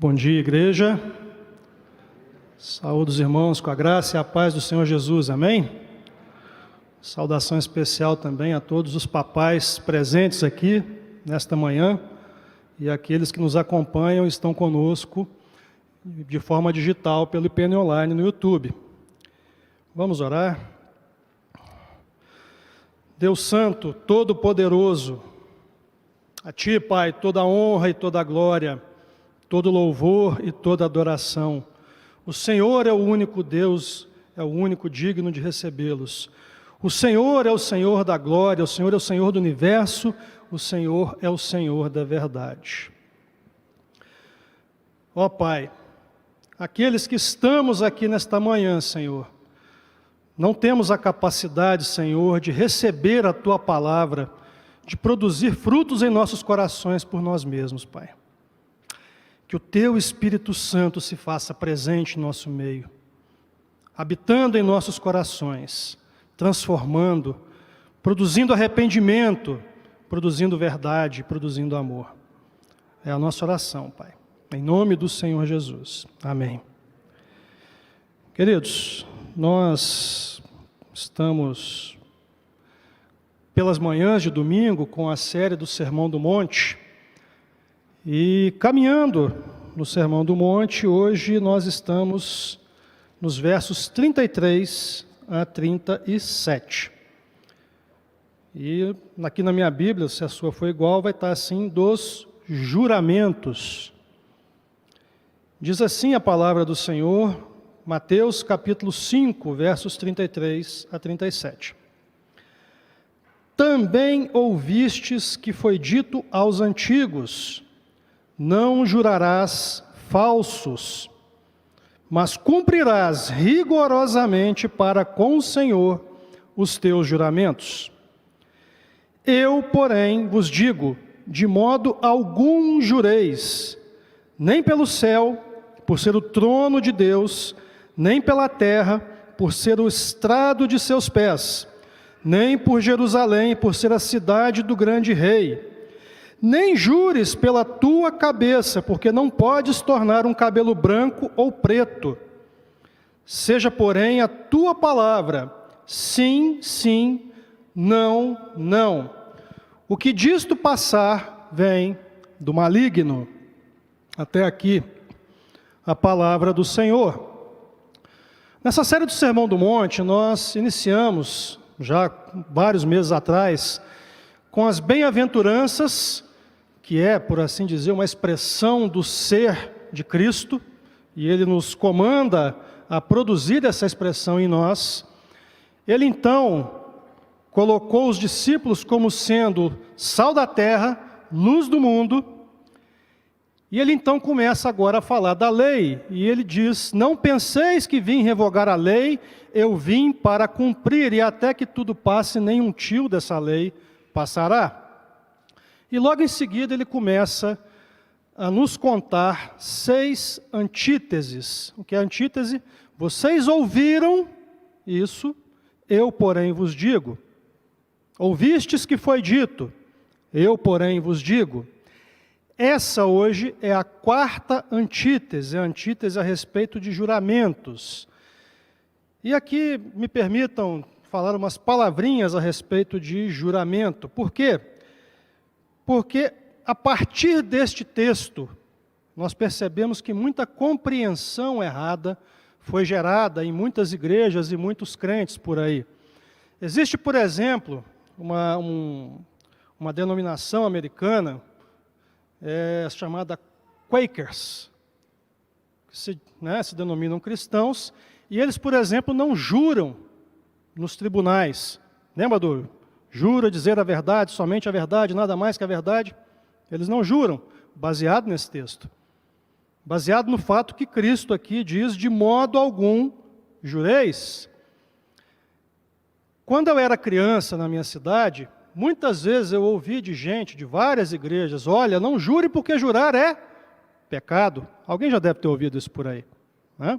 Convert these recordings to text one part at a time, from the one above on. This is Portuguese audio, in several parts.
Bom dia, igreja. Saúde os irmãos com a graça e a paz do Senhor Jesus, amém? Saudação especial também a todos os papais presentes aqui nesta manhã e aqueles que nos acompanham e estão conosco de forma digital pelo IPN Online no YouTube. Vamos orar? Deus Santo, Todo-Poderoso, a Ti, Pai, toda a honra e toda a glória, todo louvor e toda adoração. O Senhor é o único Deus, é o único digno de recebê-los. O Senhor é o Senhor da glória, o Senhor é o Senhor do universo, o Senhor é o Senhor da verdade. Ó Pai, aqueles que estamos aqui nesta manhã, Senhor, não temos a capacidade, Senhor, de receber a Tua palavra, de produzir frutos em nossos corações por nós mesmos, Pai. Que o Teu Espírito Santo se faça presente em nosso meio, habitando em nossos corações, transformando, produzindo arrependimento, produzindo verdade, produzindo amor. É a nossa oração, Pai. Em nome do Senhor Jesus. Amém. Queridos, nós estamos pelas manhãs de domingo com a série do Sermão do Monte. E caminhando no Sermão do Monte, hoje nós estamos nos versos 33 a 37. E aqui na minha Bíblia, se a sua for igual, vai estar assim, dos juramentos. Diz assim a palavra do Senhor, Mateus capítulo 5, versos 33 a 37. Também ouvistes que foi dito aos antigos: não jurarás falsos, mas cumprirás rigorosamente para com o Senhor os teus juramentos. Eu, porém, vos digo, de modo algum jureis, nem pelo céu, por ser o trono de Deus, nem pela terra, por ser o estrado de seus pés, nem por Jerusalém, por ser a cidade do grande rei. Nem jures pela tua cabeça, porque não podes tornar um cabelo branco ou preto. Seja, porém, a tua palavra, sim, sim, não, não. O que disto passar vem do maligno. Até aqui, a palavra do Senhor. Nessa série do Sermão do Monte, nós iniciamos, já vários meses atrás, com as bem-aventuranças, que é, por assim dizer, uma expressão do ser de Cristo, e Ele nos comanda a produzir essa expressão em nós. Ele então colocou os discípulos como sendo sal da terra, luz do mundo, e Ele então começa agora a falar da lei, e Ele diz: não penseis que vim revogar a lei, eu vim para cumprir, e até que tudo passe, nenhum tio dessa lei passará. E logo em seguida ele começa a nos contar 6 antíteses. O que é antítese? Vocês ouviram isso, eu porém vos digo. Ouvistes que foi dito, eu porém vos digo. Essa hoje é a 4ª antítese, a antítese a respeito de juramentos. E aqui me permitam falar umas palavrinhas a respeito de juramento. Por quê? Porque a partir deste texto, nós percebemos que muita compreensão errada foi gerada em muitas igrejas e muitos crentes por aí. Existe, por exemplo, uma denominação americana chamada Quakers, que se denominam cristãos, e eles, por exemplo, não juram nos tribunais. Lembra do jura dizer a verdade, somente a verdade, nada mais que a verdade? Eles não juram, baseado nesse texto. Baseado no fato que Cristo aqui diz: de modo algum jureis. Quando eu era criança na minha cidade, muitas vezes eu ouvi de gente, de várias igrejas: olha, não jure porque jurar é pecado. Alguém já deve ter ouvido isso por aí, né?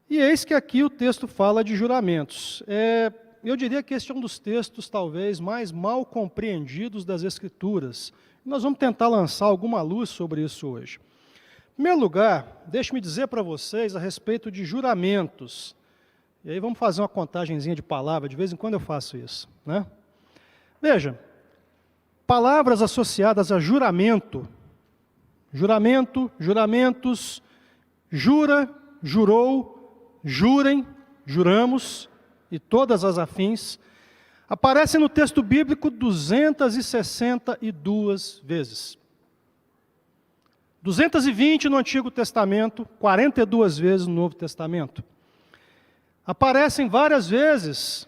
E eis que aqui o texto fala de juramentos. eu diria que este é um dos textos talvez mais mal compreendidos das Escrituras. Nós vamos tentar lançar alguma luz sobre isso hoje. Em primeiro lugar, deixe-me dizer para vocês a respeito de juramentos. E aí vamos fazer uma contagenzinha de palavras, de vez em quando eu faço isso, né? Veja, palavras associadas a juramento, juramento, juramentos, jura, jurou, jurem, juramos e todas as afins, aparecem no texto bíblico 262 vezes. 220 no Antigo Testamento, 42 vezes no Novo Testamento. Aparecem várias vezes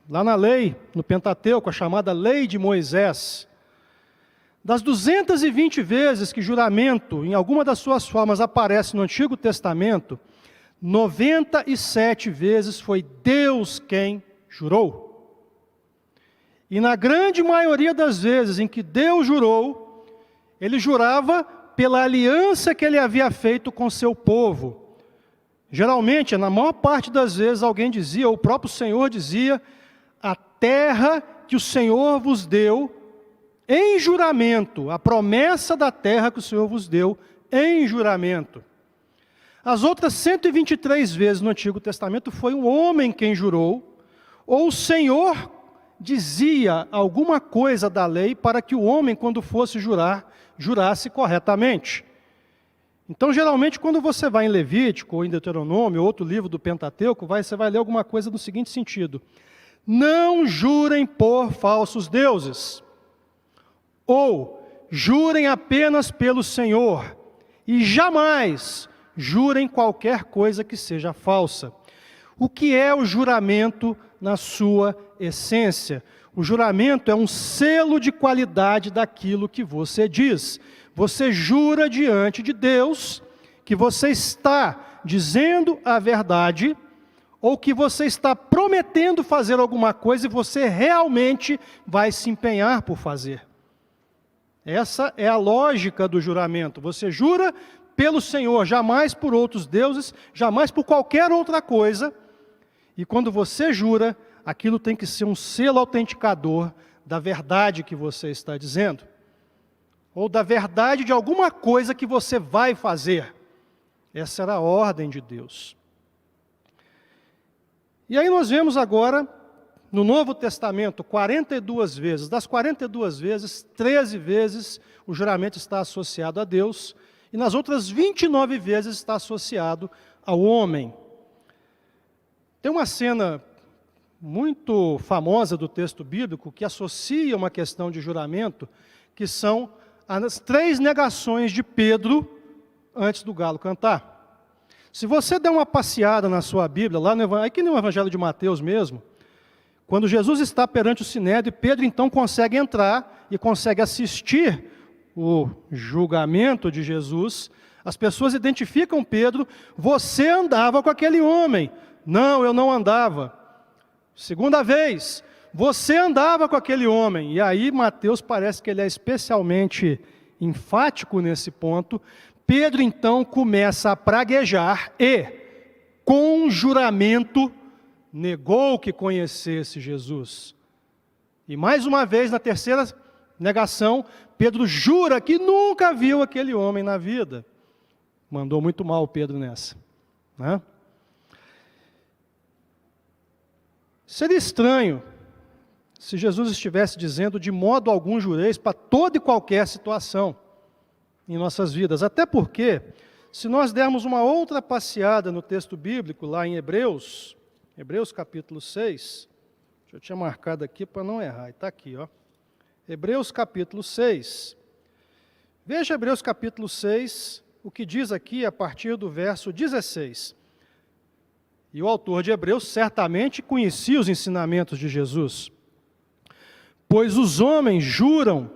lá na lei, no Pentateuco, a chamada Lei de Moisés. Das 220 vezes que juramento, em alguma das suas formas, aparece no Antigo Testamento, 97 vezes foi Deus quem jurou. E na grande maioria das vezes em que Deus jurou, Ele jurava pela aliança que Ele havia feito com seu povo. Geralmente, na maior parte das vezes, alguém dizia, ou o próprio Senhor dizia, a terra que o Senhor vos deu em juramento, a promessa da terra que o Senhor vos deu em juramento. As outras 123 vezes no Antigo Testamento foi um homem quem jurou, ou o Senhor dizia alguma coisa da lei para que o homem, quando fosse jurar, jurasse corretamente. Então, geralmente, quando você vai em Levítico, ou em Deuteronômio, ou outro livro do Pentateuco, você vai ler alguma coisa no seguinte sentido: não jurem por falsos deuses, ou jurem apenas pelo Senhor, e jamais jurem qualquer coisa que seja falsa. O que é o juramento na sua essência? O juramento é um selo de qualidade daquilo que você diz. Você jura diante de Deus que você está dizendo a verdade, ou que você está prometendo fazer alguma coisa e você realmente vai se empenhar por fazer. Essa é a lógica do juramento. Você jura pelo Senhor, jamais por outros deuses, jamais por qualquer outra coisa. E quando você jura, aquilo tem que ser um selo autenticador da verdade que você está dizendo, ou da verdade de alguma coisa que você vai fazer. Essa era a ordem de Deus. E aí nós vemos agora, no Novo Testamento, 42 vezes. Das 42 vezes, 13 vezes o juramento está associado a Deus, e nas outras 29 vezes está associado ao homem. Tem uma cena muito famosa do texto bíblico que associa uma questão de juramento, que são as 3 negações de Pedro antes do galo cantar. Se você der uma passeada na sua Bíblia, lá aqui no Evangelho de Mateus mesmo, quando Jesus está perante o Sinédrio, Pedro então consegue entrar e consegue assistir o julgamento de Jesus. As pessoas identificam Pedro: você andava com aquele homem. Não, eu não andava. Segunda vez, você andava com aquele homem. E aí Mateus parece que ele é especialmente enfático nesse ponto. Pedro então começa a praguejar e, com juramento, negou que conhecesse Jesus. E mais uma vez, na terceira negação, Pedro jura que nunca viu aquele homem na vida. Mandou muito mal o Pedro nessa, né? Seria estranho se Jesus estivesse dizendo: de modo algum jureis para toda e qualquer situação em nossas vidas. Até porque, se nós dermos uma outra passeada no texto bíblico, lá em Hebreus capítulo 6, eu tinha marcado aqui para não errar, está aqui, ó. Hebreus capítulo 6. Veja Hebreus capítulo 6, o que diz aqui a partir do verso 16. E o autor de Hebreus certamente conhecia os ensinamentos de Jesus. Pois os homens juram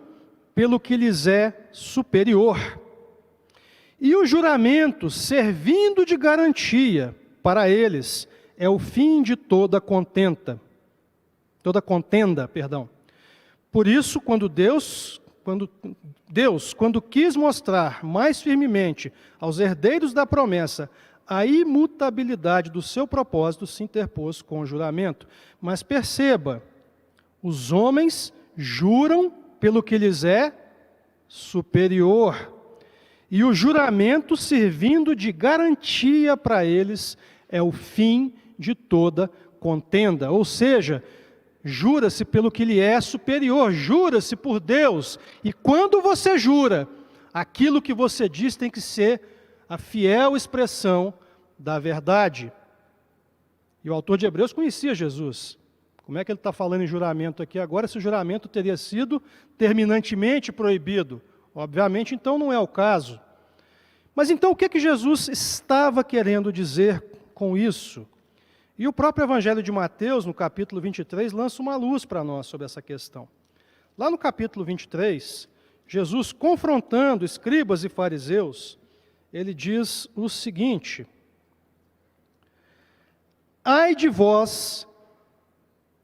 pelo que lhes é superior. E o juramento, servindo de garantia para eles, é o fim de toda contenda. Por isso, quando Deus, quando quis mostrar mais firmemente aos herdeiros da promessa a imutabilidade do seu propósito se interpôs com o juramento. Mas perceba, os homens juram pelo que lhes é superior. E o juramento, servindo de garantia para eles, é o fim de toda contenda. Ou seja, jura-se pelo que lhe é superior, jura-se por Deus. E quando você jura, aquilo que você diz tem que ser a fiel expressão da verdade. E o autor de Hebreus conhecia Jesus. Como é que ele está falando em juramento aqui agora, se o juramento teria sido terminantemente proibido? Obviamente, então, não é o caso. Mas então, o que que Jesus estava querendo dizer com isso? E o próprio Evangelho de Mateus, no capítulo 23, lança uma luz para nós sobre essa questão. Lá no capítulo 23, Jesus, confrontando escribas e fariseus, ele diz o seguinte: ai de vós,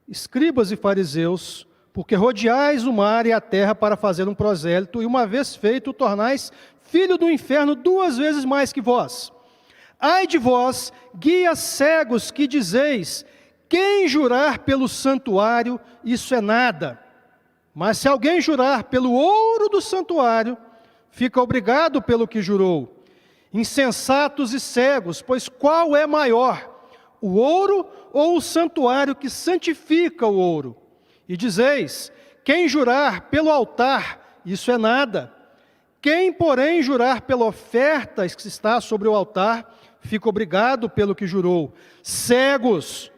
escribas e fariseus, porque rodeais o mar e a terra para fazer um prosélito, e uma vez feito, o tornais filho do inferno 2 vezes mais que vós. Ai de vós, guias cegos, que dizeis, quem jurar pelo santuário, isso é nada. Mas se alguém jurar pelo ouro do santuário, fica obrigado pelo que jurou. Insensatos e cegos, pois qual é maior, o ouro ou o santuário que santifica o ouro? E dizeis, quem jurar pelo altar, isso é nada. Quem, porém, jurar pela oferta que está sobre o altar, fica obrigado pelo que jurou. Cegos,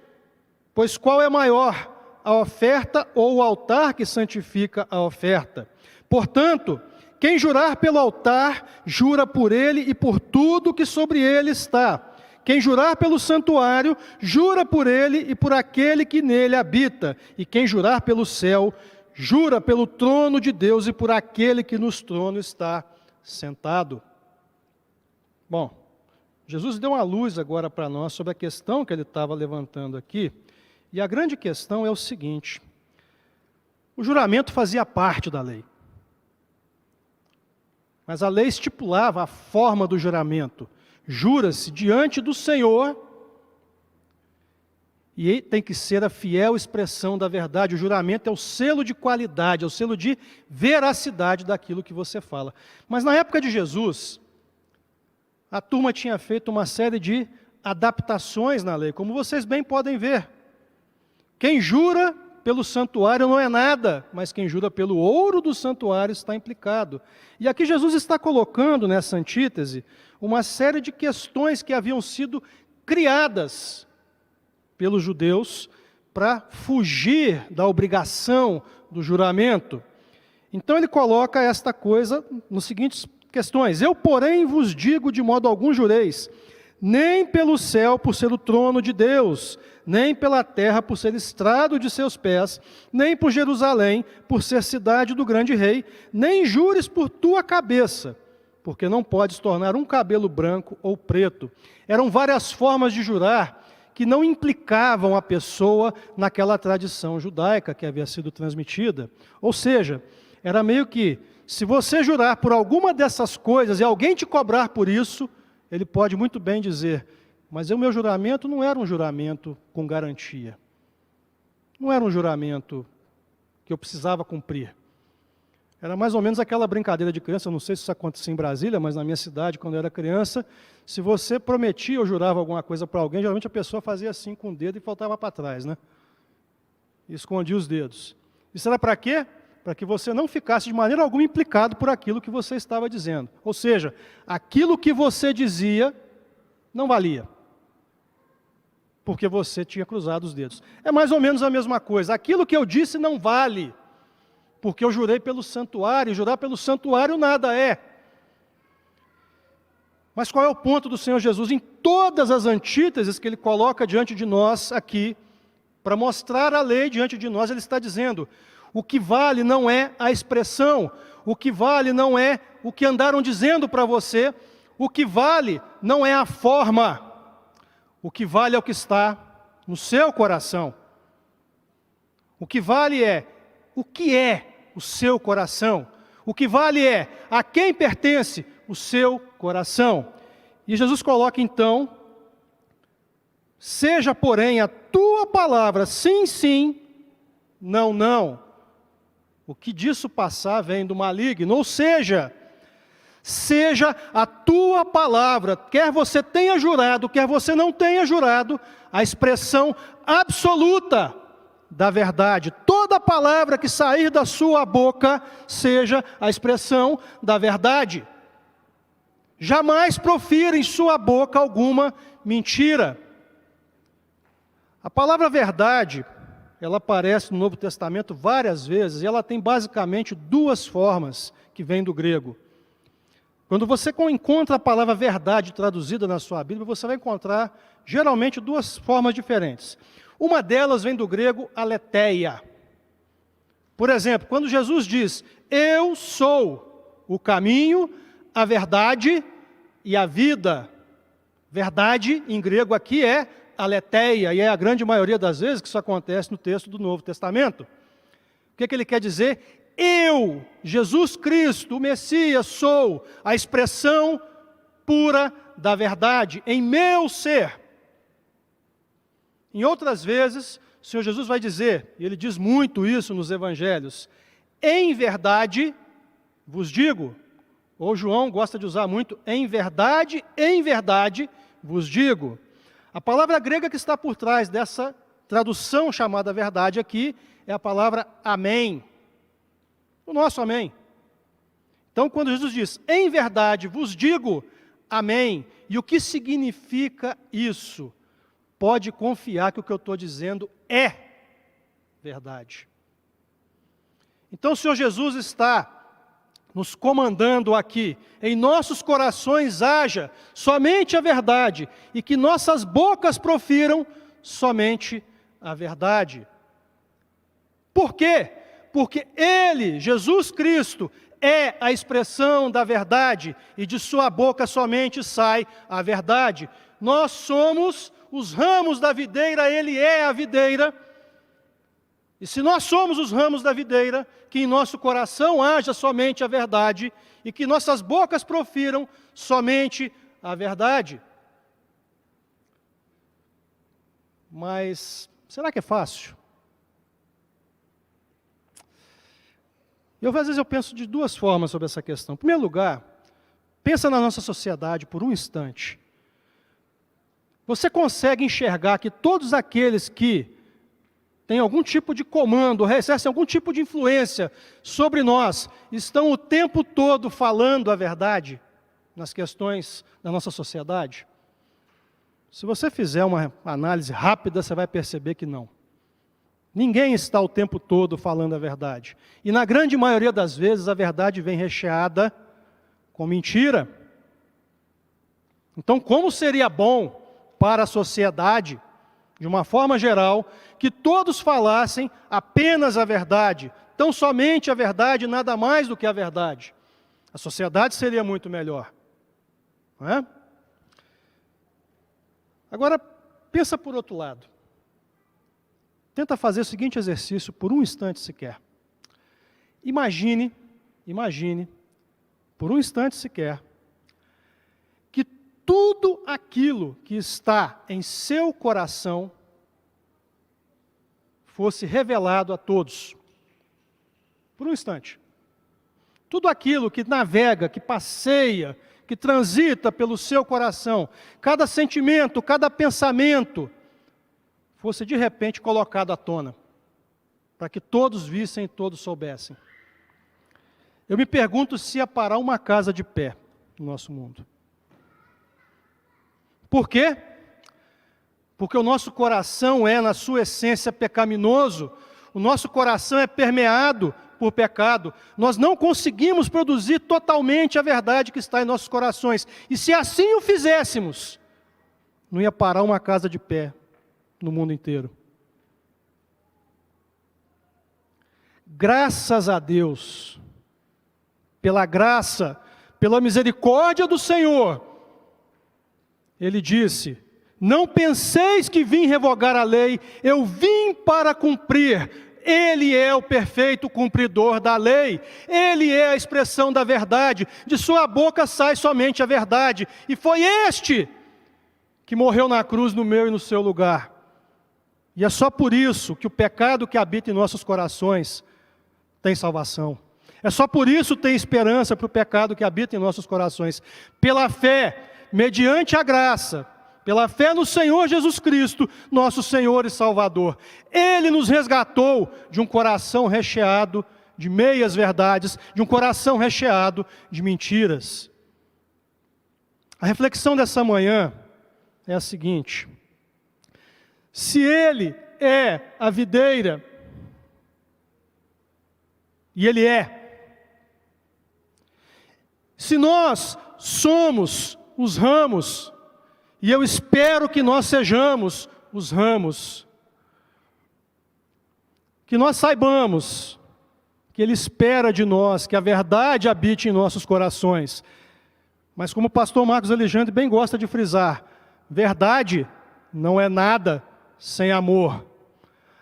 pois qual é maior, a oferta ou o altar que santifica a oferta? Portanto, quem jurar pelo altar, jura por ele e por tudo que sobre ele está. Quem jurar pelo santuário, jura por ele e por aquele que nele habita. E quem jurar pelo céu, jura pelo trono de Deus e por aquele que nos tronos está sentado. Bom, Jesus deu uma luz agora para nós sobre a questão que ele estava levantando aqui. E a grande questão é o seguinte: o juramento fazia parte da lei. Mas a lei estipulava a forma do juramento. Jura-se diante do Senhor e tem que ser a fiel expressão da verdade. O juramento é o selo de qualidade, é o selo de veracidade daquilo que você fala. Mas na época de Jesus, a turma tinha feito uma série de adaptações na lei, como vocês bem podem ver. Quem jura pelo santuário não é nada, mas quem jura pelo ouro do santuário está implicado. E aqui Jesus está colocando nessa antítese uma série de questões que haviam sido criadas pelos judeus para fugir da obrigação do juramento. Então ele coloca esta coisa nas seguintes questões: eu, porém, vos digo de modo algum jureis, nem pelo céu por ser o trono de Deus, nem pela terra por ser estrado de seus pés, nem por Jerusalém por ser cidade do grande rei, nem jures por tua cabeça, porque não podes tornar um cabelo branco ou preto. Eram várias formas de jurar que não implicavam a pessoa naquela tradição judaica que havia sido transmitida. Ou seja, era meio que, se você jurar por alguma dessas coisas e alguém te cobrar por isso, ele pode muito bem dizer, mas o meu juramento não era um juramento com garantia. Não era um juramento que eu precisava cumprir. Era mais ou menos aquela brincadeira de criança, eu não sei se isso acontecia em Brasília, mas na minha cidade, quando eu era criança, se você prometia ou jurava alguma coisa para alguém, geralmente a pessoa fazia assim com o dedo e faltava para trás, né? E escondia os dedos. Isso era para quê? Para que você não ficasse de maneira alguma implicado por aquilo que você estava dizendo. Ou seja, aquilo que você dizia não valia, porque você tinha cruzado os dedos. É mais ou menos a mesma coisa. Aquilo que eu disse não vale, porque eu jurei pelo santuário, e jurar pelo santuário nada é. Mas qual é o ponto do Senhor Jesus? Em todas as antíteses que Ele coloca diante de nós aqui, para mostrar a lei diante de nós, Ele está dizendo, o que vale não é a expressão, o que vale não é o que andaram dizendo para você, o que vale não é a forma, o que vale é o que está no seu coração. O que vale é o que é o seu coração. O que vale é a quem pertence o seu coração. E Jesus coloca então: seja, porém, a tua palavra sim, sim, não, não. O que disso passar vem do maligno. Ou seja a tua palavra, quer você tenha jurado, quer você não tenha jurado, a expressão absoluta da verdade. Toda palavra que sair da sua boca seja a expressão da verdade. Jamais profira em sua boca alguma mentira. A palavra verdade, ela aparece no Novo Testamento várias vezes, e ela tem basicamente duas formas que vêm do grego. Quando você encontra a palavra verdade traduzida na sua Bíblia, você vai encontrar geralmente duas formas diferentes. Uma delas vem do grego aletheia. Por exemplo, quando Jesus diz: eu sou o caminho, a verdade e a vida. Verdade, em grego aqui, é aletheia, e é a grande maioria das vezes que isso acontece no texto do Novo Testamento. O que ele quer dizer? Eu, Jesus Cristo, o Messias, sou a expressão pura da verdade em meu ser. Em outras vezes, o Senhor Jesus vai dizer, e Ele diz muito isso nos Evangelhos: em verdade vos digo, ou João gosta de usar muito, em verdade vos digo. A palavra grega que está por trás dessa tradução chamada verdade aqui é a palavra amém. O nosso amém. Então, quando Jesus diz: em verdade vos digo, amém. E o que significa isso? Pode confiar que o que eu estou dizendo é verdade. Então, o Senhor Jesus está nos comandando aqui: em nossos corações haja somente a verdade, e que nossas bocas profiram somente a verdade. Por quê? Porque Ele, Jesus Cristo, é a expressão da verdade, e de sua boca somente sai a verdade. Nós somos os ramos da videira, Ele é a videira. E se nós somos os ramos da videira, que em nosso coração haja somente a verdade, e que nossas bocas profiram somente a verdade. Mas será que é fácil? Às vezes eu penso de duas formas sobre essa questão. Em primeiro lugar, pensa na nossa sociedade por um instante. Você consegue enxergar que todos aqueles que têm algum tipo de comando, exercem algum tipo de influência sobre nós, estão o tempo todo falando a verdade nas questões da nossa sociedade? Se você fizer uma análise rápida, você vai perceber que não. Ninguém está o tempo todo falando a verdade. E na grande maioria das vezes a verdade vem recheada com mentira. Então, como seria bom para a sociedade, de uma forma geral, que todos falassem apenas a verdade, tão somente a verdade, nada mais do que a verdade? A sociedade seria muito melhor, não é? Agora, pensa por outro lado. Tenta fazer o seguinte exercício por um instante sequer. Imagine, por um instante sequer, que tudo aquilo que está em seu coração fosse revelado a todos. Por um instante. Tudo aquilo que navega, que passeia, que transita pelo seu coração, cada sentimento, cada pensamento, fosse de repente colocado à tona, para que todos vissem e todos soubessem. Eu me pergunto se ia parar uma casa de pé no nosso mundo. Por quê? Porque o nosso coração é, na sua essência, pecaminoso, o nosso coração é permeado por pecado, nós não conseguimos produzir totalmente a verdade que está em nossos corações, e se assim o fizéssemos, não ia parar uma casa de pé no mundo inteiro. Graças a Deus, pela graça, pela misericórdia do Senhor, Ele disse: não penseis que vim revogar a lei, eu vim para cumprir. Ele é o perfeito cumpridor da lei. Ele é a expressão da verdade. De sua boca sai somente a verdade. E foi este que morreu na cruz no meu e no seu lugar. E é só por isso que o pecado que habita em nossos corações tem salvação. É só por isso que tem esperança para o pecado que habita em nossos corações. Pela fé, mediante a graça, pela fé no Senhor Jesus Cristo, nosso Senhor e Salvador. Ele nos resgatou de um coração recheado de meias verdades, de um coração recheado de mentiras. A reflexão dessa manhã é a seguinte: se Ele é a videira, e Ele é, se nós somos os ramos, e eu espero que nós sejamos os ramos, que nós saibamos que Ele espera de nós que a verdade habite em nossos corações. Mas como o pastor Marcos Alexandre bem gosta de frisar, verdade não é nada sem amor.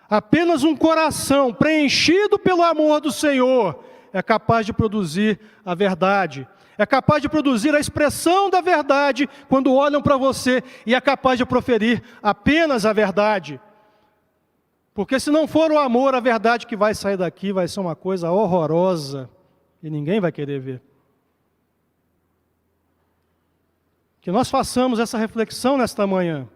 Apenas um coração preenchido pelo amor do Senhor é capaz de produzir a verdade. É capaz de produzir a expressão da verdade quando olham para você, e é capaz de proferir apenas a verdade. Porque se não for o amor, a verdade que vai sair daqui vai ser uma coisa horrorosa e ninguém vai querer ver. Que nós façamos essa reflexão nesta manhã.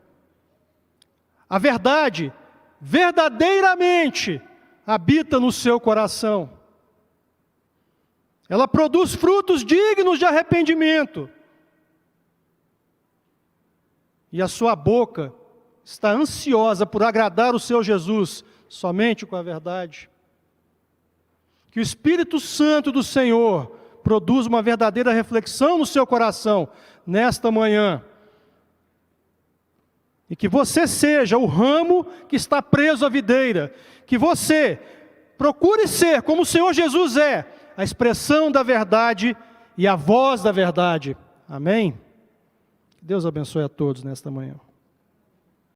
A verdade verdadeiramente habita no seu coração. Ela produz frutos dignos de arrependimento. E a sua boca está ansiosa por agradar o seu Jesus somente com a verdade. Que o Espírito Santo do Senhor produza uma verdadeira reflexão no seu coração nesta manhã. E que você seja o ramo que está preso à videira. Que você procure ser, como o Senhor Jesus é, a expressão da verdade e a voz da verdade. Amém? Deus abençoe a todos nesta manhã.